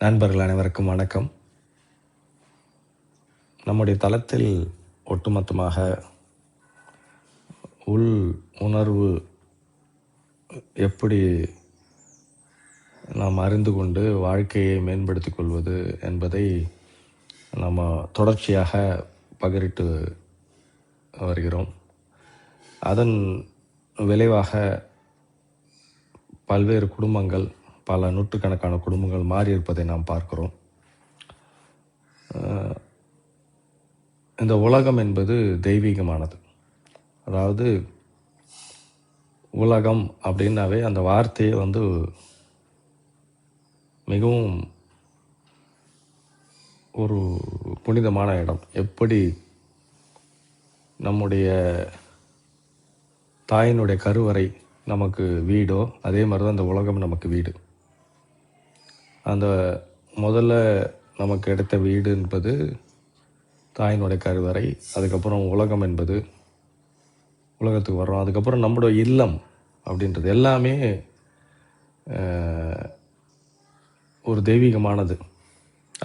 நண்பர்கள் அனைவருக்கும் வணக்கம். நம்முடைய தளத்தில் ஒட்டுமொத்தமாக உள் உணர்வு எப்படி நாம் அறிந்து கொண்டு வாழ்க்கையை மேம்படுத்திக் கொள்வது என்பதை நம்ம தொடர்ச்சியாக பகிரிட்டு வருகிறோம். அதன் விளைவாக பல்வேறு குடும்பங்கள், பல நூற்றுக்கணக்கான குடும்பங்கள் மாறியிருப்பதை நாம் பார்க்கிறோம். இந்த உலகம் என்பது தெய்வீகமானது. அதாவது உலகம் அப்படின்னாவே அந்த வார்த்தையே மிகவும் ஒரு புனிதமான இடம். எப்படி நம்முடைய தாயினுடைய கருவறை நமக்கு வீடோ, அதே மாதிரி தான் அந்த உலகம் நமக்கு வீடு. அந்த முதல்ல நமக்கு கிடைத்த வீடு என்பது தாயினுடைய கருவறை. அதுக்கப்புறம் உலகம் என்பது உலகத்துக்கு வர்றோம். அதுக்கப்புறம் நம்முடைய இல்லம் அப்படின்றது எல்லாமே ஒரு தெய்வீகமானது.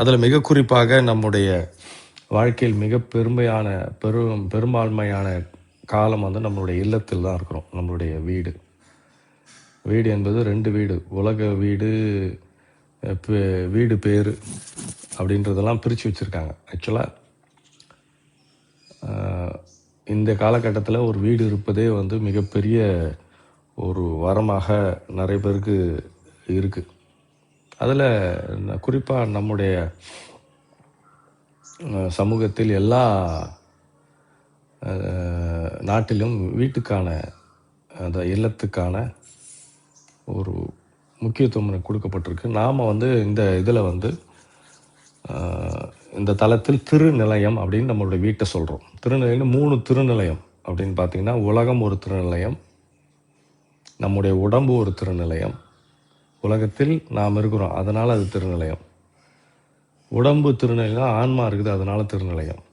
அதில் மிக குறிப்பாக நம்முடைய வாழ்க்கையில் மிக பெரும்பான்மையான காலம் நம்மளுடைய இல்லத்தில் தான் இருக்கிறோம். நம்மளுடைய வீடு என்பது 2 வீடு. உலக வீடு, வீடு பேர் அப்படின்றதெல்லாம் பிரித்து வச்சுருக்காங்க. ஆக்சுவலாக இந்த காலகட்டத்தில் ஒரு வீடு இருப்பதே மிகப்பெரிய ஒரு வரமாக நிறைய பேருக்கு இருக்குது. அதில் குறிப்பாக நம்முடைய சமூகத்தில் எல்லா நாட்டிலும் வீட்டுக்கான அந்த இல்லத்துக்கான ஒரு முக்கியத்துவம் கொடுக்கப்பட்டிருக்கு. நாம் இந்த இதில் இந்த தளத்தில் திருநிலையம் அப்படின்னு நம்மளுடைய வீட்டை சொல்கிறோம். திருநிலையம்னு 3 திருநிலையம் அப்படின்னு பார்த்திங்கன்னா, உலகம் ஒரு திருநிலையம், நம்முடைய உடம்பு ஒரு திருநிலையம், உலகத்தில் நாம் இருக்கிறோம் அதனால் அது திருநிலையம். உடம்பு திருநிலையம், ஆன்மா இருக்குது அதனால் திருநிலையம்.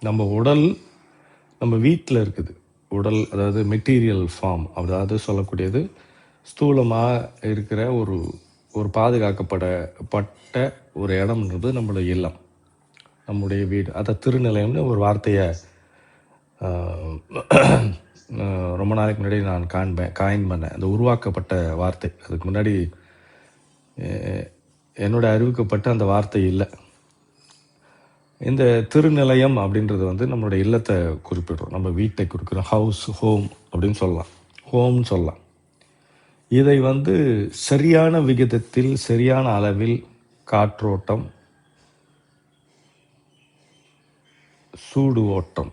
நம்ம உடல் நம்ம வீட்டில் இருக்குது. உடல் அதாவது மெட்டீரியல் ஃபார்ம், அதாவது சொல்லக்கூடியது ஸ்தூலமாக இருக்கிற ஒரு பாதுகாக்கப்பட்ட ஒரு இடம்ன்றது நம்மளுடைய இல்லம், நம்முடைய வீடு. அதை திருநிலையம்னு ஒரு வார்த்தையை ரொம்ப நாளைக்கு முன்னாடி நான் காயின் பண்ணேன். அந்த உருவாக்கப்பட்ட வார்த்தை. அதுக்கு முன்னாடி என்னோட அறிவிக்கப்பட்ட அந்த வார்த்தை இல்லை. இந்த திருநிலையம் அப்படின்றது நம்மளுடைய இல்லத்தை குறிப்பிடுறோம், நம்ம வீட்டை குறிப்பிடுறோம். ஹவுஸ், ஹோம் அப்படின்னு சொல்லலாம், ஹோம்னு சொல்லலாம். இதை சரியான விகிதத்தில், சரியான அளவில் காற்றோட்டம், சூடு ஓட்டம்,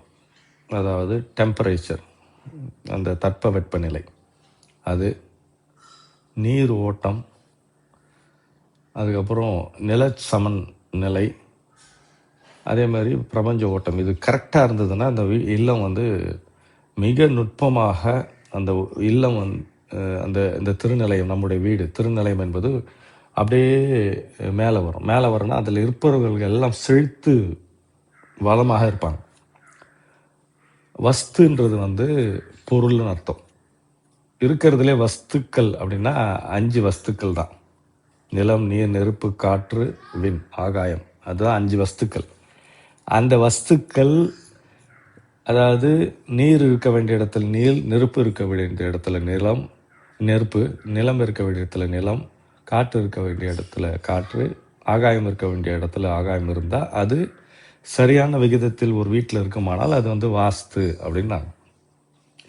அதாவது டெம்பரேச்சர், அந்த தட்பவெப்பநிலை, அது நீர் ஓட்டம், அதுக்கப்புறம் நில சமநிலை, அதே மாதிரி பிரபஞ்ச ஓட்டம், இது கரெக்டாக இருந்ததுன்னா அந்த இல்லம் மிக நுட்பமாக அந்த இல்லம் இந்த திருநிலையம், நம்முடைய வீடு திருநிலையம் என்பது அப்படியே மேலே வரும்னா அதில் இருப்பவர்கள் எல்லாம் செழித்து வளமாக இருப்பாங்க. வஸ்துன்றது பொருள்னு அர்த்தம். இருக்கிறதுலே வஸ்துக்கள் அப்படின்னா 5 வஸ்துக்கள் தான். நிலம், நீர், நெருப்பு, காற்று, விண், ஆகாயம், அதுதான் 5 வஸ்துக்கள். அந்த வஸ்துக்கள், அதாவது நீர் இருக்க வேண்டிய இடத்துல நீர், நெருப்பு இருக்க வேண்டிய இடத்துல நெருப்பு, நிலம் இருக்க வேண்டிய இடத்துல நிலம், காற்று இருக்க வேண்டிய இடத்துல காற்று, ஆகாயம் இருக்க வேண்டிய இடத்துல ஆகாயம் இருந்தால் அது சரியான விகிதத்தில் ஒரு வீட்டில் இருக்குமானால் அது வாஸ்து அப்படின்னாங்க.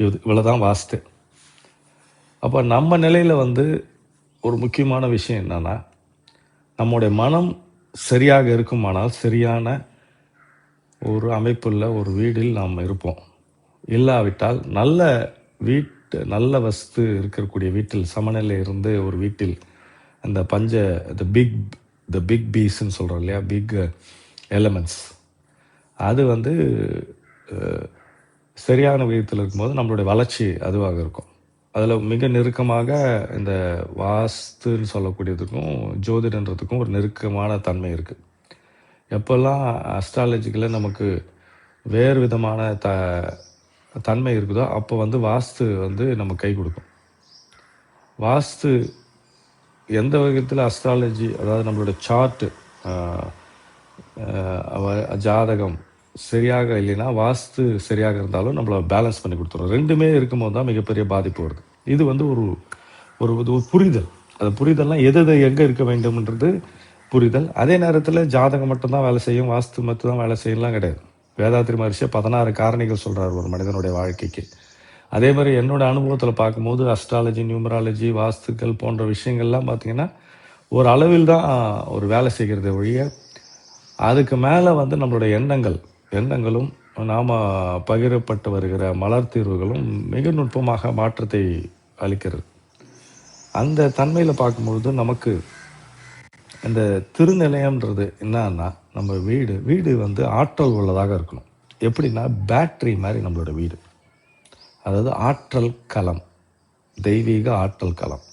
இவ்வளோதான் வாஸ்து. அப்போ நம்ம நிலையில் ஒரு முக்கியமான விஷயம் என்னன்னா, நம்முடைய மனம் சரியாக இருக்குமானால் சரியான ஒரு அமைப்புள்ள ஒரு வீட்டில் நாம் இருப்போம். இல்லாவிட்டால் நல்ல வஸ்து இருக்கக்கூடிய வீட்டில், சமநிலை இருந்து ஒரு வீட்டில் அந்த த பிக் பீஸ்ன்னு சொல்கிறோம் இல்லையா, பிக் எலமெண்ட்ஸ், அது சரியான விதத்தில் இருக்கும்போது நம்மளுடைய வளர்ச்சி அதுவாக இருக்கும். அதில் மிக நெருக்கமாக இந்த வாஸ்துன்னு சொல்லக்கூடியதுக்கும் ஜோதிடன்றதுக்கும் ஒரு நெருக்கமான தன்மை இருக்குது. எப்போல்லாம் அஸ்ட்ராலஜிக்கில் நமக்கு வேறு விதமான தன்மை இருக்குதோ அப்போ வாஸ்து நம்ம கை கொடுக்கும். வாஸ்து எந்த விதத்தில் அஸ்ட்ராலஜி, அதாவது நம்மளோட சார்ட்டு, ஜாதகம் சரியாக இல்லைன்னா வாஸ்து சரியாக இருந்தாலும் நம்மளை பேலன்ஸ் பண்ணி கொடுத்துரும். ரெண்டுமே இருக்கும்போது தான் மிகப்பெரிய பாதிப்பு வருது. இது வந்து ஒரு ஒரு ஒரு புரிதல். அந்த புரிதல்லாம் எது எது எங்கே இருக்க வேண்டும்ன்றது புரிதல். அதே நேரத்தில் ஜாதகம் மட்டும்தான் வேலை செய்யும், வாஸ்து மட்டும் தான் வேலை செய்யலாம் கிடையாது. வேதாத்திரி மகரிஷி 16 காரணிகள் சொல்கிறார் ஒரு மனிதனுடைய வாழ்க்கைக்கு. அதே மாதிரி என்னோட அனுபவத்தில் பார்க்கும்போது அஸ்ட்ராலஜி, நியூமராலஜி, வாஸ்துக்கள் போன்ற விஷயங்கள்லாம் பார்த்தீங்கன்னா ஒரு அளவில் தான் ஒரு வேலை செய்கிறத ஒழிய, அதுக்கு மேலே வந்து நம்மளுடைய எண்ணங்களும் நாம் பகிரப்பட்டு வருகிற மலர் தீர்வுகளும் மிக நுட்பமாக மாற்றத்தை அளிக்கிறது. அந்த தன்மையில் பார்க்கும்பொழுது நமக்கு இந்த திருநிலையம்ன்றது என்னன்னா, நம்ம வீடு வந்து ஆற்றல் உள்ளதாக இருக்கணும். எப்படின்னா பேட்டரி மாதிரி நம்மளோட வீடு, அதாவது ஆற்றல் களம், தெய்வீக ஆற்றல் களம்.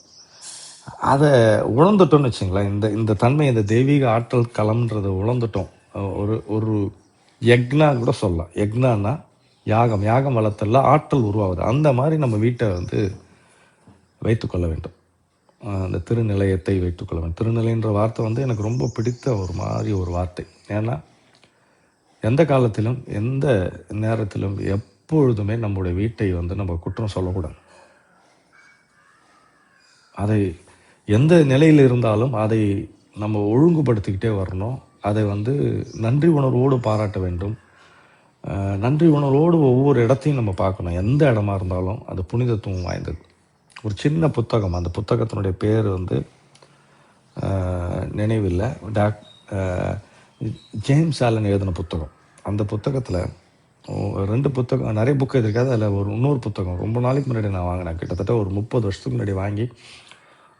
அதை உணர்ந்துட்டோம்னு வச்சுங்களேன், இந்த தன்மை, இந்த தெய்வீக ஆற்றல் களம்ன்றதை உணர்ந்துட்டோம். ஒரு ஒரு யக்னா கூட சொல்லலாம். யக்னான்னா யாகம் வளர்த்தல ஆற்றல் உருவாகுது. அந்த மாதிரி நம்ம வீட்டை வந்து வைத்துக்கொள்ள வேண்டும். அந்த திருநிலையத்தை வைத்துக்கொள்ள வேண்டும். திருநிலைன்ற வார்த்தை வந்து எனக்கு ரொம்ப பிடித்த ஒரு வார்த்தை. ஏன்னா எந்த காலத்திலும் எந்த நேரத்திலும் எப்பொழுதுமே நம்முடைய வீட்டை வந்து நம்ம குற்றம் சொல்லக்கூடாது. அதை எந்த நிலையில் இருந்தாலும் அதை நம்ம ஒழுங்குபடுத்திக்கிட்டே வரணும். அதை வந்து நன்றி உணர்வோடு பாராட்ட வேண்டும். நன்றி உணர்வோடு ஒவ்வொரு இடத்தையும் நம்ம பார்க்கணும். எந்த இடமா இருந்தாலும் அது புனிதத்துவம் வாய்ந்தது. ஒரு சின்ன புத்தகம், அந்த புத்தகத்தினுடைய பேர் வந்து நினைவில்லை. ஜேம்ஸ் ஆலன் எழுதின புத்தகம். அந்த புத்தகத்தில் 2 புத்தகம், நிறைய புக்கு இருக்காது. அதில் ஒரு இன்னொரு புத்தகம் ரொம்ப நாளைக்கு முன்னாடி நான் வாங்கினேன். கிட்டத்தட்ட ஒரு 30 வருஷத்துக்கு முன்னாடி வாங்கி,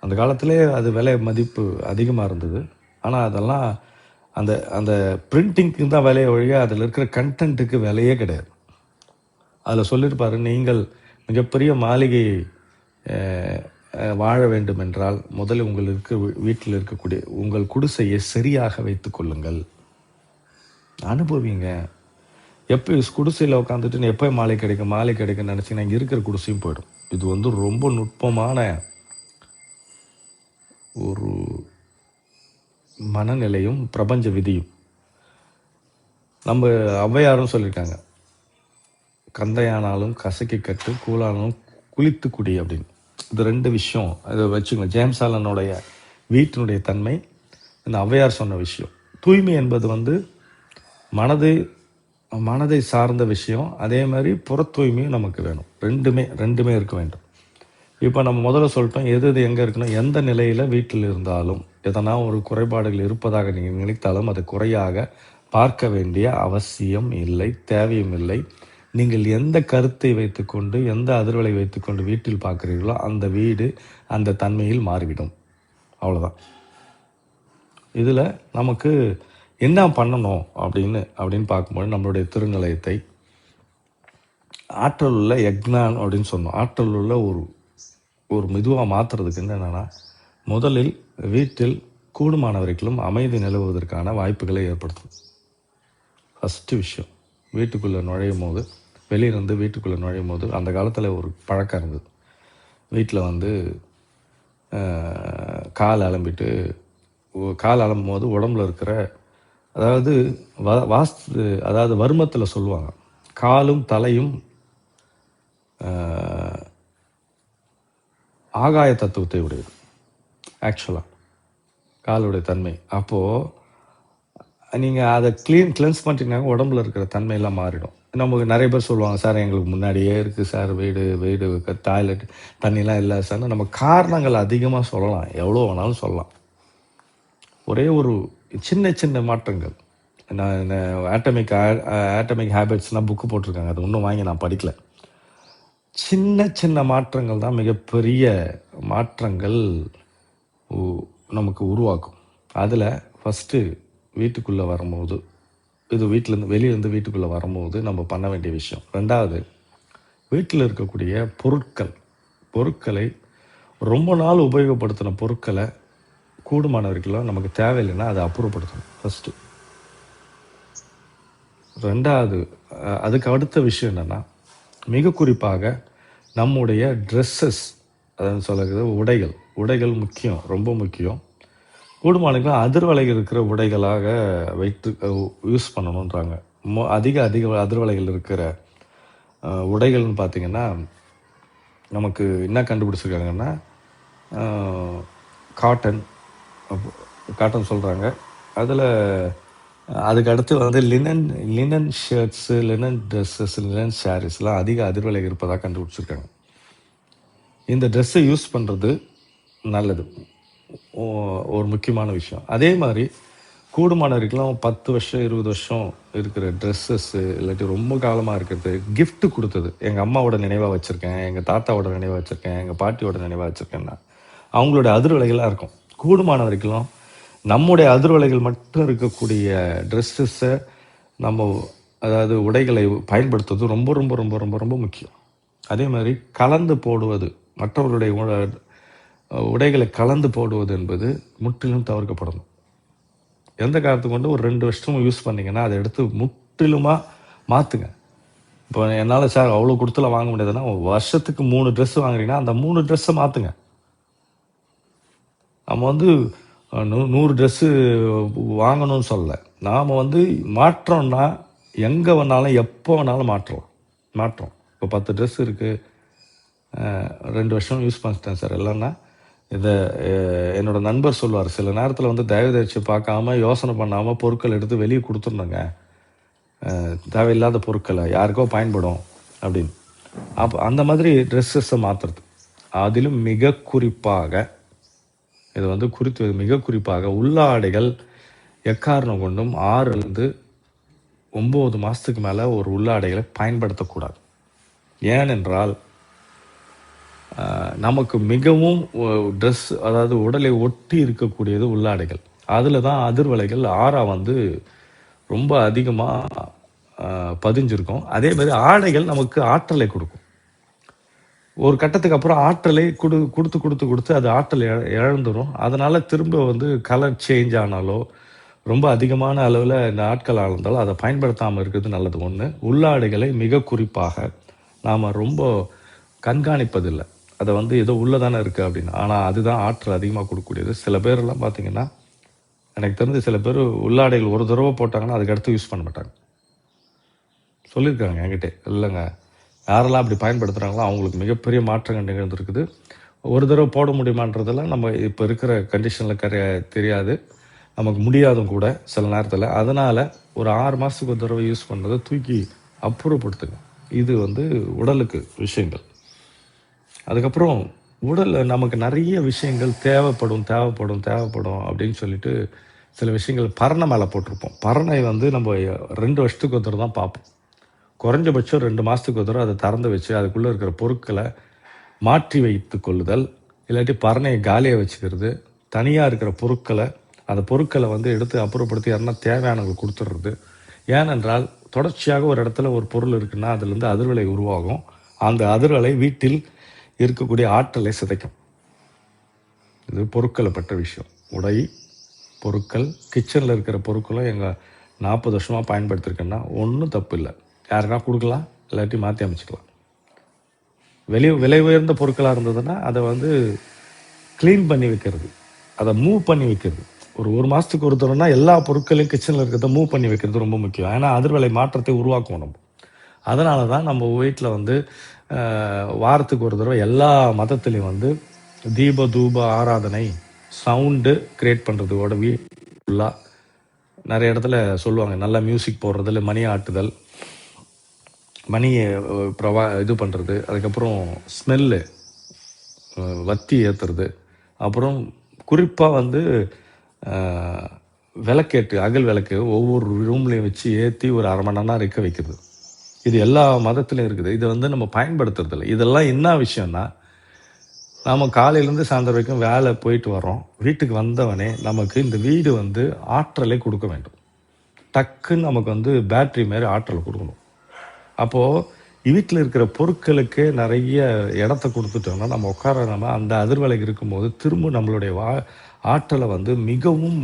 அந்த காலத்திலே அது விலை மதிப்பு அதிகமாக இருந்தது. ஆனால் அதெல்லாம் அந்த அந்த பிரிண்டிங்க்கு தான் விலையை ஒழிய அதில் இருக்கிற கண்டென்ட்டுக்கு விலையே கிடையாது. அதில் சொல்லியிருப்பார், நீங்கள் மிகப்பெரிய மாளிகை வாழ வேண்டும் என்றால் முதலில் உங்களுக்கு வீட்டில் இருக்கக்கூடிய உங்கள் குடிசையை சரியாக வைத்து கொள்ளுங்கள், அனுபவிங்க. எப்போ குடிசையில் உட்காந்துட்டு எப்போ மாலை கிடைக்கும் நினச்சிங்கன்னா இங்கே இருக்கிற குடிசையும் போயிடும். இது வந்து ரொம்ப நுட்பமான ஒரு மனநிலையும் பிரபஞ்ச விதியும். நம்ம ஔவையாரும் சொல்லியிருக்காங்க, கந்தையானாலும் கசக்கி கட்டு, கூழானாலும் குளித்து குடி அப்படின்னு. இது 2 விஷயம் அதை வச்சுக்கோங்க. ஜேம்ஸ் ஆலனுடைய வீட்டினுடைய தன்மை, இந்த ஔவையார் சொன்ன விஷயம். தூய்மை என்பது வந்து மனதை சார்ந்த விஷயம். அதே மாதிரி புற தூய்மையும் நமக்கு வேணும். ரெண்டுமே இருக்க வேண்டும். இப்போ நம்ம முதல்ல சொல்லிட்டோம், எது எங்கே இருக்கணும். எந்த நிலையில் வீட்டில் இருந்தாலும் எதனா ஒரு குறைபாடுகள் இருப்பதாக நீங்கள் நினைத்தாலும் அதை குறையாக பார்க்க வேண்டிய அவசியம் இல்லை, தேவையும் இல்லை. நீங்கள் எந்த கருத்தை வைத்துக்கொண்டு, எந்த அதிர்வலை வைத்துக்கொண்டு வீட்டில் பார்க்குறீர்களோ அந்த வீடு அந்த தன்மையில் மாறிவிடும். அவ்வளோதான். இதில் நமக்கு என்ன பண்ணணும் அப்படின்னு பார்க்கும்போது நம்மளுடைய திருநிலையத்தை ஆற்றல் உள்ள யக்னான் அப்படின்னு சொன்னோம். ஆற்றல் உள்ள ஒரு மெதுவாக மாற்றுறதுக்கு என்னென்னா, முதலில் வீட்டில் கூடுமான வரைக்கும் அமைதி நிலவுவதற்கான வாய்ப்புகளை ஏற்படுத்தும். ஃபஸ்ட்டு விஷயம், வீட்டுக்குள்ளே நுழையும் போது, வெளியிருந்து வீட்டுக்குள்ளே நுழையும் போது, அந்த காலத்தில் ஒரு பழக்கம் இருந்தது. வீட்டில் வந்து கால் அலம்பும் போது உடம்புல இருக்கிற, அதாவது வாஸ்து, அதாவது வர்மத்தில் சொல்லுவாங்க, காலும் தலையும் ஆகாய தத்துவத்தை உடையது. ஆக்சுவலாக காலுடைய தன்மை. அப்போது நீங்கள் அதை கிளென்ஸ் பண்ணிட்டீங்கன்னா உடம்புல இருக்கிற தன்மையெல்லாம் மாறிடும். நமக்கு நிறைய பேர் சொல்லுவாங்க, சார் எங்களுக்கு முன்னாடியே இருக்குது சார் வீடு டாய்லெட் தண்ணிலாம் இல்லை சார். நம்ம காரணங்கள் அதிகமாக சொல்லலாம், எவ்வளோ வேணாலும் சொல்லலாம். ஒரே ஒரு சின்ன மாற்றங்கள். நான் ஆட்டமிக் ஹேபிட்ஸ்லாம் புக்கு போட்டிருக்காங்க, அது இன்னும் வாங்கி நான் படிக்கல. சின்ன மாற்றங்கள் தான் மிகப்பெரிய மாற்றங்கள் நமக்கு உருவாக்கும். அதில் ஃபஸ்ட்டு வீட்டுக்குள்ளே வரும்போது, இது வெளியிலேருந்து வீட்டுக்குள்ளே வரும்போது நம்ம பண்ண வேண்டிய விஷயம். 2வது, வீட்டில் இருக்கக்கூடிய பொருட்களை ரொம்ப நாள் உபயோகப்படுத்தின பொருட்களை கூடுமானவர்களும் நமக்கு தேவையில்லைன்னா அதை அப்புறப்படுத்தணும் ஃபஸ்ட்டு. 2வது, அதுக்கு அடுத்த விஷயம் என்னென்னா, மிக குறிப்பாக நம்முடைய ட்ரெஸ்ஸஸ், அதாவது சொல்லுறது உடைகள், உடைகள் முக்கியம், ரொம்ப முக்கியம். கூடுமானவரைக்கும் அதிர்வலைகள் இருக்கிற உடைகளாக வைத்து யூஸ் பண்ணணுன்றாங்க. அதிக அதிக அதிர்வலைகள் இருக்கிற உடைகள்னு பார்த்தீங்கன்னா, நமக்கு என்ன கண்டுபிடிச்சிருக்காங்கன்னா, காட்டன் காட்டன் சொல்கிறாங்க. அதில் அதுக்கு அடுத்து வந்து linen linen shirts, linen dresses, linen ஷாரீஸ்லாம் அதிக அதிர்வலை இருப்பதாக கண்டுபிடிச்சிருக்காங்க. இந்த ட்ரெஸ்ஸை யூஸ் பண்ணுறது நல்லது, ஒரு முக்கியமான விஷயம். அதே மாதிரி கூடுமான வரைக்கும் 10 வருஷம் 20 வருஷம் இருக்கிற ட்ரெஸ்ஸஸ்ஸு, இல்லாட்டி ரொம்ப காலமாக இருக்கிறது, கிஃப்ட் கொடுத்தது, எங்கள் அம்மாவோட நினைவாக வச்சுருக்கேன், எங்கள் தாத்தாவோட நினைவாக வச்சுருக்கேன், எங்கள் பாட்டியோட நினைவாக வச்சுருக்கேன்னா அவங்களோட அதிர்வலைகளாக இருக்கும். கூடுமான வரைக்கும் நம்முடைய அதிர்வலைகள் மட்டும் இருக்கக்கூடிய ட்ரெஸ்ஸஸை நம்ம, அதாவது உடைகளை பயன்படுத்துவது ரொம்ப ரொம்ப ரொம்ப ரொம்ப ரொம்ப முக்கியம். அதே மாதிரி கலந்து போடுவது, மற்றவர்களுடைய உடைகளை கலந்து போடுவது என்பது முற்றிலும் தவிர்க்கப்படணும். எந்த காரணத்துக்கு கொண்டு ஒரு 2 வருஷம் யூஸ் பண்ணிங்கன்னா அதை எடுத்து முற்றிலுமாக மாற்றுங்க. இப்போ என்னால் சார் அவ்வளோ கொடுத்துல வாங்க முடியாதுன்னா, வருஷத்துக்கு 3 ட்ரெஸ் வாங்குறீங்கன்னா அந்த 3 ட்ரெஸ்ஸை மாற்றுங்க. நம்ம வந்து 100 ட்ரெஸ்ஸு வாங்கணும்னு சொல்லலை. நாம் வந்து மாற்றோம்னா எங்கே வேணாலும் எப்போ வேணாலும் மாற்றோம். இப்போ 10 ட்ரெஸ் இருக்குது, 2 வருஷம் யூஸ் பண்ணிட்டேன் சார் இல்லைன்னா, இதை என்னோட நண்பர் சொல்லுவார், சில நேரத்தில் வந்து தயவுதரிச்சு பார்க்காம யோசனை பண்ணாமல் பொருட்கள் எடுத்து வெளியே கொடுத்துருந்தோங்க, தேவையில்லாத பொருட்களை யாருக்கோ பயன்படும் அப்படின்னு. அப்போ அந்த மாதிரி ட்ரெஸ்ஸஸை மாற்றுறது, அதிலும் மிக குறிப்பாக இது வந்து மிக குறிப்பாக உள்ளாடைகள் எக்காரணம் கொண்டும் 6லேருந்து 9 மாதத்துக்கு மேலே ஒரு உள்ளாடைகளை பயன்படுத்தக்கூடாது. ஏனென்றால் நமக்கு மிகவும் ட்ரெஸ், அதாவது உடலை ஒட்டி இருக்கக்கூடியது உள்ளாடைகள். அதில் தான் அதிர்வலைகள் வந்து ரொம்ப அதிகமாக பதிஞ்சிருக்கும். அதே மாதிரி ஆடைகள் நமக்கு ஆற்றலை கொடுக்கும். ஒரு கட்டத்துக்கு அப்புறம் ஆற்றலை கொடுத்து அது ஆற்றல் இழந்துடும். அதனால் திரும்ப வந்து கலர் சேஞ்ச் ஆனாலோ, ரொம்ப அதிகமான அளவில் இந்த ஆட்கள் ஆழ்ந்தாலும் அதை பயன்படுத்தாமல் இருக்கிறது நல்லது. ஒன்று, உள்ளாடைகளை மிக குறிப்பாக நாம் ரொம்ப கண்காணிப்பதில்லை. அதை வந்து ஏதோ உள்ளதானே இருக்குது அப்படின்னு. ஆனால் அதுதான் ஆற்றல் அதிகமாக கொடுக்கக்கூடியது. சில பேரெல்லாம் பார்த்தீங்கன்னா, எனக்கு தெரிஞ்ச சில பேர் உள்ளாடைகள் ஒரு தடவை போட்டாங்கன்னா அதுக்கு அடுத்து யூஸ் பண்ண மாட்டாங்க. சொல்லியிருக்காங்க என்கிட்ட. இல்லைங்க, யாரெல்லாம் அப்படி பயன்படுத்துகிறாங்களோ அவங்களுக்கு மிகப்பெரிய மாற்றங்கள் நிகழ்ந்துருக்குது. ஒரு தடவை போட முடியுமான்றதெல்லாம் நம்ம இப்போ இருக்கிற கண்டிஷனில் தெரியாது, நமக்கு முடியாதும் கூட சில நேரத்தில். அதனால் ஒரு 6 மாதத்துக்கு ஒரு தடவை யூஸ் பண்ணுறதை தூக்கி அப்புறப்படுத்துங்க. இது வந்து உடலுக்கு விஷயங்கள். அதுக்கப்புறம் உடலில் நமக்கு நிறைய விஷயங்கள் தேவைப்படும் அப்படின்னு சொல்லிட்டு சில விஷயங்கள் பரணை மேலே போட்டிருப்போம். பரணை வந்து நம்ம 2 வருஷத்துக்கு ஒரு தடவை தான் பார்ப்போம். குறைஞ்சபட்சம் 2 மாதத்துக்கு ஒரு தடவை அதை திறந்து வச்சு அதுக்குள்ளே இருக்கிற பொருட்களை மாற்றி வைத்து கொள்ளுதல், இல்லாட்டி பரணையை காலியாக வச்சுக்கிறது, தனியாக இருக்கிற அந்த பொருட்களை வந்து எடுத்து அப்புறப்படுத்தி யாருன்னா தேவையானவங்களுக்கு கொடுத்துட்றது. ஏனென்றால் தொடர்ச்சியாக ஒரு இடத்துல ஒரு பொருள் இருக்குன்னா அதுலேருந்து அதிர்வலை உருவாகும். அந்த அதிர்வலை வீட்டில் இருக்கக்கூடிய ஆற்றலை சிதைக்கும். இது பொருட்களை பற்ற விஷயம். உடை, பொருட்கள், கிச்சனில் இருக்கிற பொருட்களும் எங்கள் 40 வருஷமாக பயன்படுத்திருக்கேன்னா ஒன்றும் தப்பு இல்லை. யாருன்னா கொடுக்கலாம், இல்லாட்டி மாற்றி அமைச்சிக்கலாம். விலை உயர்ந்த பொருட்களாக இருந்ததுன்னா அதை வந்து க்ளீன் பண்ணி வைக்கிறது, அதை மூவ் பண்ணி வைக்கிறது. ஒரு மாதத்துக்கு ஒரு தடவைனா எல்லா பொருட்களையும் கிச்சனில் இருக்கிறத மூவ் பண்ணி வைக்கிறது ரொம்ப முக்கியம். ஏன்னா அதிர்வலை மாற்றத்தை உருவாக்கும் நம்ம. அதனால தான் நம்ம வீட்டில் வந்து வாரத்துக்கு ஒரு தடவை எல்லா மதத்துலேயும் வந்து தீப தூப ஆராதனை சவுண்டு க்ரியேட் பண்ணுறதோட ஃபுல்லாக நிறைய இடத்துல சொல்லுவாங்க, நல்லா மியூசிக் போடுறதுல மணி ஆட்டுதல், மணியை இது பண்ணுறது, அதுக்கப்புறம் ஸ்மெல்லு வத்தி ஏற்றுறது, அப்புறம் குறிப்பாக வந்து விளக்கேட்டு அகல் விளக்கு ஒவ்வொரு ரூம்லேயும் வச்சு ஏற்றி ஒரு 1/2 மணி நேரம் இருக்க வைக்கிறது. இது எல்லா மதத்துலையும் இருக்குது. இதை வந்து நம்ம பயன்படுத்துறதில்லை. இதெல்லாம் என்ன விஷயம்னா, நம்ம காலையிலேருந்து சாயந்தரம் வரைக்கும் வேலை போயிட்டு வரோம், வீட்டுக்கு வந்தவனே நமக்கு இந்த வீடு வந்து ஆற்றலை கொடுக்க வேண்டும். டக்குன்னு நமக்கு வந்து பேட்ரி மாதிரி ஆற்றலை கொடுக்கணும். அப்போது வீட்டில் இருக்கிற பொருட்களுக்கு நிறைய இடத்த கொடுத்துட்டோம்னா நம்ம அந்த அதிர்வலை இருக்கும்போது திரும்ப நம்மளுடைய ஆற்றலை வந்து மிகவும்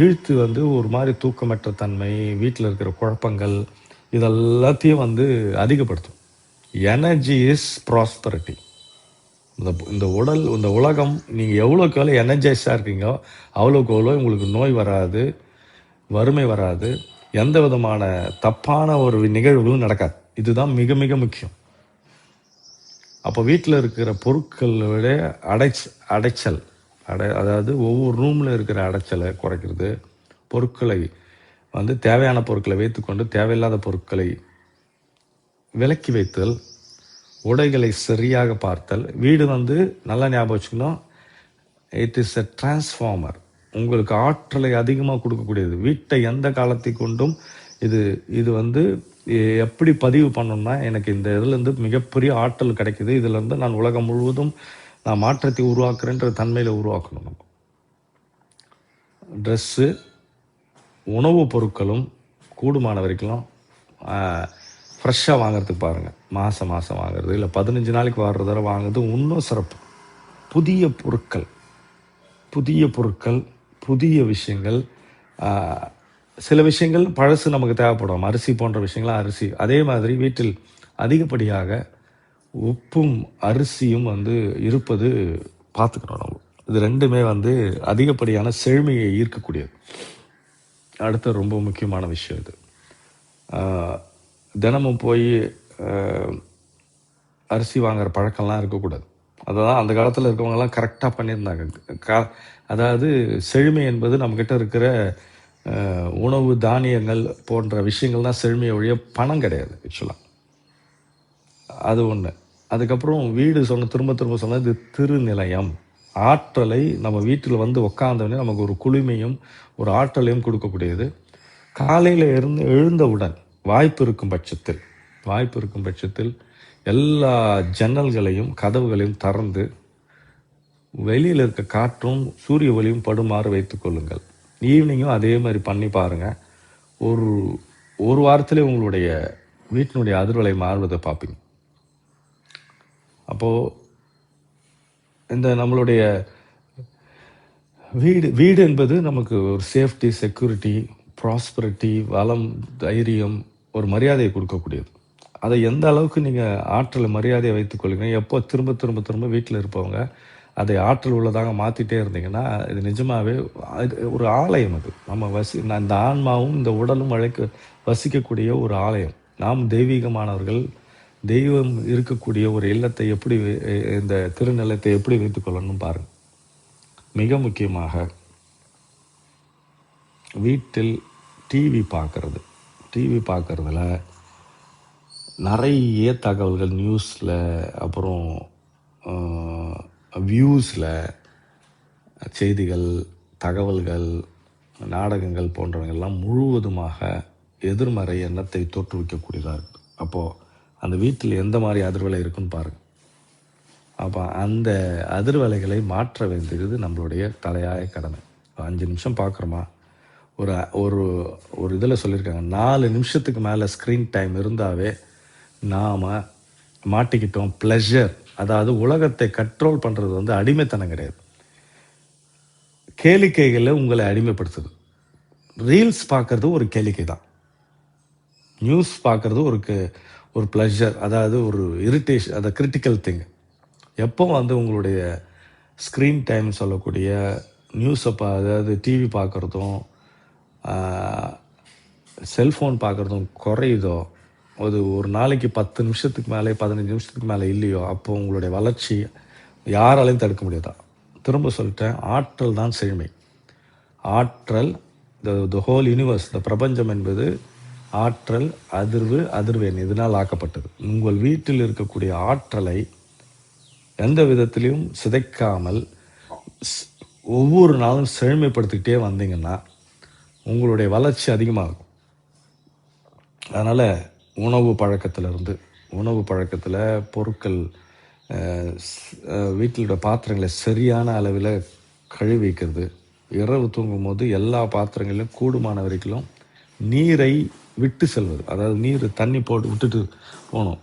இழுத்து வந்து ஒரு மாதிரி தூக்கமற்ற தன்மை, வீட்டில் இருக்கிற குழப்பங்கள் இதெல்லாத்தையும் வந்து அதிகப்படுத்தும். Energy is prosperity. இந்த உடல், இந்த உலகம், நீங்கள் எவ்வளோக்கு எவ்வளோ எனர்ஜைஸாக இருக்கீங்களோ அவ்வளோக்கு எவ்வளோ உங்களுக்கு நோய் வராது, வறுமை வராது, எந்த விதமான தப்பான ஒரு நிகழ்வுகளும் நடக்காது. இதுதான் மிக மிக முக்கியம். அப்போ வீட்டில் இருக்கிற பொருட்களை விட அடைச்சல் அதாவது ஒவ்வொரு ரூமில் இருக்கிற அடைச்சலை குறைக்கிறது, பொருட்களை வந்து தேவையான பொருட்களை வைத்துக்கொண்டு தேவையில்லாத பொருட்களை விலக்கி வைத்தல், உடைகளை சரியாக பார்த்தல். வீடு வந்து நல்லா ஞாபகம் வச்சுக்கணும், இட் இஸ் எ டிரான்ஸ்ஃபார்மர். உங்களுக்கு ஆற்றலை அதிகமாக கொடுக்கக்கூடியது. வீட்டை எந்த காலத்தை கொண்டும் இது இது வந்து எப்படி பதிவு பண்ணணும்னா, எனக்கு இந்த இதுலேருந்து மிகப்பெரிய ஆற்றல் கிடைக்குது, இதுலேருந்து நான் உலகம் முழுவதும் நான் மாற்றத்தை உருவாக்குறேன்ற தன்மையில் உருவாக்கணும். நம்ம ட்ரெஸ்ஸு, உணவுப் பொருட்களும் கூடுமான வரைக்கும் ஃப்ரெஷ்ஷாக வாங்குறதுக்கு பாருங்கள். மாதம் வாங்குறது, இல்லை 15 நாளைக்கு வர்ற தடவை வாங்குறது இன்னும் சிறப்பு. புதிய பொருட்கள், புதிய விஷயங்கள். சில விஷயங்கள் பழசு நமக்கு தேவைப்படும், அரிசி போன்ற விஷயங்கள்லாம் அரிசி. அதே மாதிரி வீட்டில் அதிகப்படியாக உப்பும் அரிசியும் வந்து இருப்பது பார்த்துக்கணும் நம்ம. இது ரெண்டுமே வந்து அதிகப்படியான செழுமையை ஈர்க்கக்கூடியது. அடுத்த ரொம்ப முக்கியமான விஷயம் இது. தினமும் போய் அரிசி வாங்குற பழக்கம்லாம் இருக்கக்கூடாது. அதுதான் அந்த காலத்தில் இருக்கவங்கெல்லாம் கரெக்டாக பண்ணியிருந்தாங்க. அதாவது செழுமை என்பது நம்மக்கிட்ட இருக்கிற உணவு தானியங்கள் போன்ற விஷயங்கள் தான் செழுமையை ஒழிய பணம் கிடையாது ஆக்சுவலாக. அது ஒன்று. அதுக்கப்புறம் வீடு திரும்ப சொன்னது திருநிலையம். ஆற்றலை நம்ம வீட்டில் வந்து உட்காந்தோடனே நமக்கு ஒரு குளுமையும் ஒரு ஆற்றலையும் கொடுக்கக்கூடியது. காலையில் எழுந்தவுடன் வாய்ப்பு இருக்கும் பட்சத்தில் எல்லா ஜன்னல்களையும் கதவுகளையும் திறந்து வெளியில் இருக்க காற்றும் சூரிய ஒளியும் படுமாறு வைத்துக் கொள்ளுங்கள். ஈவினிங்கும் அதே மாதிரி பண்ணி பாருங்கள். ஒரு வாரத்திலே உங்களுடைய வீட்டினுடைய அதிர்வலை மாறுவதை பார்ப்பீங்க. அப்போது இந்த நம்மளுடைய வீடு என்பது நமக்கு ஒரு சேஃப்டி, செக்யூரிட்டி, ப்ராஸ்பரிட்டி, வளம், தைரியம், ஒரு மரியாதையை கொடுக்கக்கூடியது. அதை எந்த அளவுக்கு நீங்கள் ஆற்றலை மரியாதையை வைத்துக்கொள்ளுங்க. எப்போ திரும்ப வீட்டில் இருப்பவங்க அதை ஆற்றல் உள்ளதாக மாற்றிட்டே இருந்தீங்கன்னா இது நிஜமாகவே ஒரு ஆலயம். அது நம்ம இந்த ஆன்மாவும் இந்த உடலும் வசிக்கக்கூடிய ஒரு ஆலயம். நாம் தெய்வீகமானவர்கள். தெய்வம் இருக்கக்கூடிய ஒரு இல்லத்தை எப்படி, இந்த திருநிலத்தை எப்படி வைத்துக்கொள்ளணும் பாருங்கள். மிக முக்கியமாக வீட்டில் டிவி பார்க்குறதுல நிறைய தகவல்கள், நியூஸில், அப்புறம் வியூஸில் செய்திகள், தகவல்கள், நாடகங்கள் போன்றவங்கெல்லாம் முழுவதுமாக எதிர்மறை எண்ணத்தை தோற்றுவிக்கக்கூடியதாக இருக்குது. அப்போது அந்த வீட்டில் எந்த மாதிரி அதிர்வலை இருக்குன்னு பாருங்கள். அப்போ அந்த அதிர்வலைகளை மாற்ற வேண்டியது நம்மளுடைய தலையாய கடமை. 5 நிமிஷம் பார்க்குறோமா, ஒரு இதில் சொல்லியிருக்காங்க, 4 நிமிஷத்துக்கு மேலே ஸ்க்ரீன் டைம் இருந்தாவே நாம் மாட்டிக்கிட்டோம். ப்ளஷர், அதாவது உலகத்தை கண்ட்ரோல் பண்ணுறது வந்து அடிமைத்தனம் கிடையாது, கேளிக்கைகளில் உங்களை அடிமைப்படுத்துது. ரீல்ஸ் பார்க்குறது ஒரு கேளிக்கை தான், நியூஸ் பார்க்குறது ஒரு ப்ளஷர், அதாவது ஒரு இரிட்டேஷன், அது கிரிட்டிக்கல் திங். எப்போ வந்து உங்களுடைய ஸ்க்ரீன் டைம் சொல்லக்கூடிய நியூஸை அதாவது டிவி பார்க்குறதும் செல்ஃபோன் பார்க்குறதும் குறையுதோ, ஒரு நாளைக்கு 10 நிமிஷத்துக்கு மேலே 15 நிமிஷத்துக்கு மேலே இல்லையோ, அப்போ உங்களுடைய வளர்ச்சி யாராலையும் தடுக்க முடியாதா. திரும்ப சொல்லிட்டேன், ஆற்றல் தான் செழுமை. ஆற்றல், த ஹோல் யூனிவர்ஸ், இந்த பிரபஞ்சம் என்பது ஆற்றல், அதிர்வெண் இதனால் ஆக்கப்பட்டது. உங்கள் வீட்டில் இருக்கக்கூடிய ஆற்றலை எந்த விதத்திலையும் சிதைக்காமல் ஒவ்வொரு நாளும் செழுமைப்படுத்திக்கிட்டே வந்தீங்கன்னா உங்களுடைய வளர்ச்சி அதிகமாகும். அதனால் உணவு பழக்கத்தில் பொருட்கள், வீட்டிலோட பாத்திரங்களை சரியான அளவில் கழுவி வைக்கிறது. இரவு தூங்கும் போது எல்லா பாத்திரங்களிலும் கூடுமான வரைக்கும் நீரை விட்டு செல்வது, அதாவது தண்ணி போட்டு விட்டுட்டு போகணும்.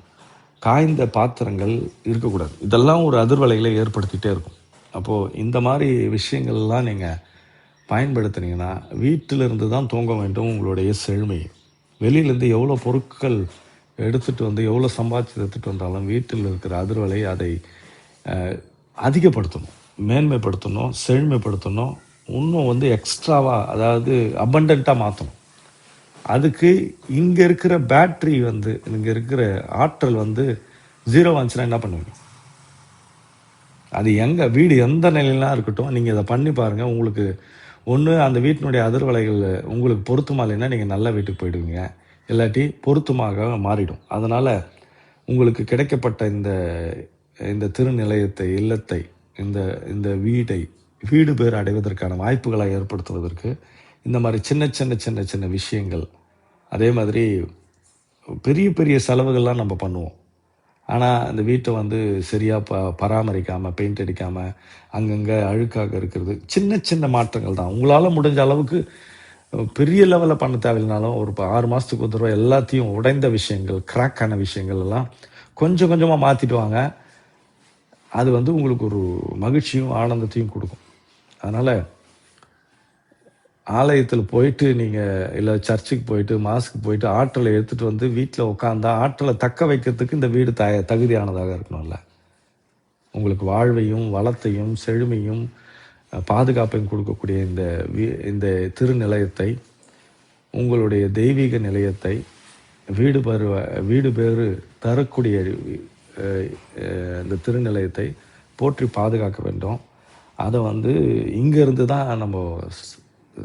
காய்ந்த பாத்திரங்கள் இருக்கக்கூடாது. இதெல்லாம் ஒரு அதிர்வலைகளை ஏற்படுத்திகிட்டே இருக்கும். அப்போது இந்த மாதிரி விஷயங்கள்லாம் நீங்கள் பயன்படுத்துனீங்கன்னா வீட்டிலிருந்து தான் தூங்க வேண்டும் உங்களுடைய செழுமை. வெளியிலேருந்து எவ்வளோ பொருட்கள் எடுத்துகிட்டு வந்து எவ்வளோ சம்பாதிச்சு எடுத்துகிட்டு வந்தாலும் வீட்டில் இருக்கிற அதிர்வலை அதை அதிகப்படுத்தணும், மேன்மைப்படுத்தணும், செழுமைப்படுத்தணும், இன்னும் வந்து எக்ஸ்ட்ராவாக, அதாவது அபண்டண்ட்டாக மாற்றணும். அதுக்கு இங்கே இருக்கிற பேட்ரி வந்து, இங்கே இருக்கிற ஆற்றல் வந்து ஜீரோ வந்துச்சுன்னா என்ன பண்ணுவீங்க? அது எங்கள் வீடு எந்த நிலையிலாம் இருக்கட்டும், நீங்கள் இதை பண்ணி பாருங்கள். உங்களுக்கு ஒன்று அந்த வீட்டினுடைய அதிர்வலைகள் உங்களுக்கு பொருத்தமா இல்லைன்னா நீங்கள் நல்ல வீட்டுக்கு போயிடுவீங்க, இல்லாட்டி பொருத்தமாக மாறிடும். அதனால் உங்களுக்கு கிடைக்கப்பட்ட இந்த இந்த திருநிலையத்தை, இல்லத்தை, இந்த இந்த வீடு பேர் அடைவதற்கான வாய்ப்புகளை ஏற்படுத்துவதற்கு இந்த மாதிரி சின்ன சின்ன சின்ன சின்ன விஷயங்கள், அதே மாதிரி பெரிய பெரிய செலவுகள்லாம் நம்ம பண்ணுவோம். ஆனால் அந்த வீட்டை வந்து சரியாக பராமரிக்காமல், பெயிண்ட் அடிக்காமல், அங்கங்கே அழுக்காக இருக்கிறது சின்ன சின்ன மாற்றங்கள் தான். உங்களால் முடிஞ்ச அளவுக்கு பெரிய லெவலில் பண்ண தேவையில்லைனாலும் ஒரு 6 மாதத்துக்கு ஒரு தடவை எல்லாத்தையும் உடைந்த விஷயங்கள், கிராக்கான விஷயங்கள் எல்லாம் கொஞ்சம் கொஞ்சமாக மாற்றிட்டு வாங்க. அது வந்து உங்களுக்கு ஒரு மகிழ்ச்சியும் ஆனந்தத்தையும் கொடுக்கும். அதனால் ஆலயத்தில் போயிட்டு நீங்கள், இல்லை சர்ச்சுக்கு போயிட்டு, மாஸ்க்கு போயிட்டு ஆற்றலை எடுத்துகிட்டு வந்து வீட்டில் உட்காந்தா ஆற்றலை தக்க வைக்கிறதுக்கு இந்த வீடு தகுதியானதாக இருக்கணும்ல. உங்களுக்கு வாழ்வையும் வளத்தையும் செழுமையும் பாதுகாப்பையும் கொடுக்கக்கூடிய இந்த திருநிலையத்தை, உங்களுடைய தெய்வீக நிலையத்தை, வீடு பேறு தரக்கூடிய இந்த திருநிலையத்தை போற்றி பாதுகாக்க வேண்டும். அதை வந்து இங்கேருந்து தான் நம்ம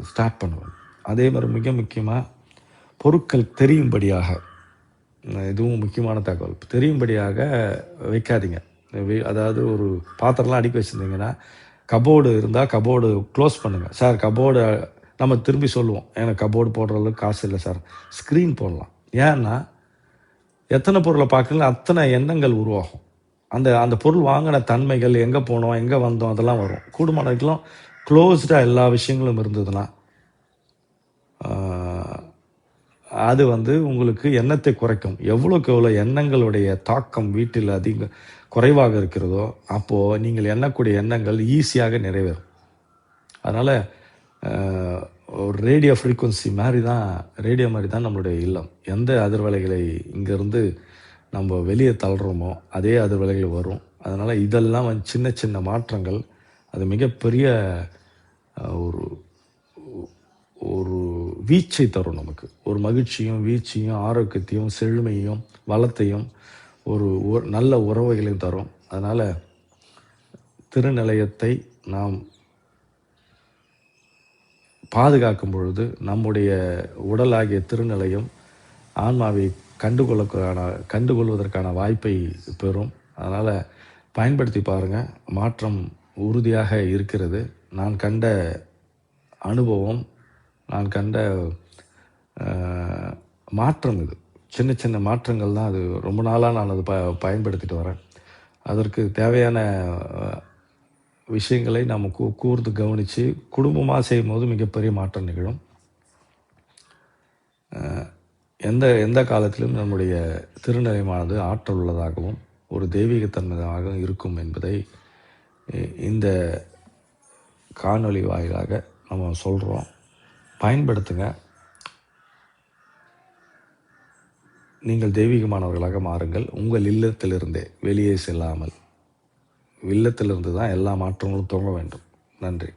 ஸ்டார்ட் பண்ணுவோம். அதே மாதிரி மிக முக்கியமாக பொருட்கள் தெரியும்படியாக, இதுவும் முக்கியமான தகவல், தெரியும்படியாக வைக்காதீங்க. அதாவது ஒரு பாத்திரம்லாம் அடுக்கி வச்சுருந்தீங்கன்னா, கபோர்டு இருந்தால் கபோர்டு க்ளோஸ் பண்ணுங்கள். சார் கபோர்டு நம்ம திரும்பி சொல்லுவோம், எனக்கு கபோர்டு போடுற அளவுக்கு காசு இல்லை சார். ஸ்க்ரீன் போடலாம். ஏன்னா எத்தனை பொருளை பார்க்கல அத்தனை எண்ணங்கள் உருவாகும். அந்த பொருள் வாங்கின தன்மைகள், எங்கே போனோம், எங்கே வந்தோம், அதெல்லாம் வரும். கூடுமானதுக்கெல்லாம் க்ளோஸ்டாக எல்லா விஷயங்களும் இருந்ததுன்னா அது வந்து உங்களுக்கு எண்ணத்தை குறைக்கும். எவ்வளோக்கு எவ்வளோ எண்ணங்களுடைய தாக்கம் வீட்டில் குறைவாக இருக்கிறதோ அப்போது நீங்கள் எண்ணக்கூடிய எண்ணங்கள் ஈஸியாக நிறைவேறும். அதனால் ஒரு ரேடியோ ஃப்ரீக்குவன்சி மாதிரி தான் நம்மளுடைய இல்லம். எந்த அதிர்வலைகளை இங்கேருந்து நம்ம வெளியே தள்ளுறோமோ அதே அதிர்வலைகள் வரும். அதனால் இதெல்லாம் வந்து சின்ன சின்ன மாற்றங்கள் அது மிகப்பெரிய ஒரு ஒரு வீச்சை தரும். நமக்கு ஒரு மகிழ்ச்சியும் வீழ்ச்சியும் ஆரோக்கியத்தையும் செழுமையும் வளத்தையும் ஒரு நல்ல உறவுகளையும் தரும். அதனால் திருநிலையத்தை நாம் பாதுகாக்கும் பொழுது நம்முடைய உடலாகிய திருநிலையம் ஆன்மாவை கண்டுகொள்வதற்கான வாய்ப்பை பெறும். அதனால் பயன்படுத்தி பாருங்கள். மாற்றம் உறுதியாக இருக்கிறது. நான் கண்ட அனுபவம், நான் கண்ட மாற்றம் இது. சின்ன சின்ன மாற்றங்கள் தான் அது. ரொம்ப நாளாக நான் அதை பயன்படுத்திட்டு வரேன். அதற்கு தேவையான விஷயங்களை நாம் கூர்ந்து கவனித்து குடும்பமாக செய்யும் போது மிகப்பெரிய மாற்றம் நிகழும். எந்த காலத்திலும் நம்முடைய திருநிலையமானது ஆற்றல் உள்ளதாகவும் ஒரு தெய்வீகத்தன்மையாகவும் இருக்கும் என்பதை இந்த காணொளி வாயிலாக நம்ம சொல்கிறோம். பயன்படுத்துங்க. நீங்கள் தெய்வீகமானவர்களாக மாறுங்கள். உங்கள் இல்லத்திலிருந்தே, வெளியே செல்லாமல். இல்லத்திலிருந்து தான் எல்லா மாற்றங்களும் துவங்க வேண்டும். நன்றி.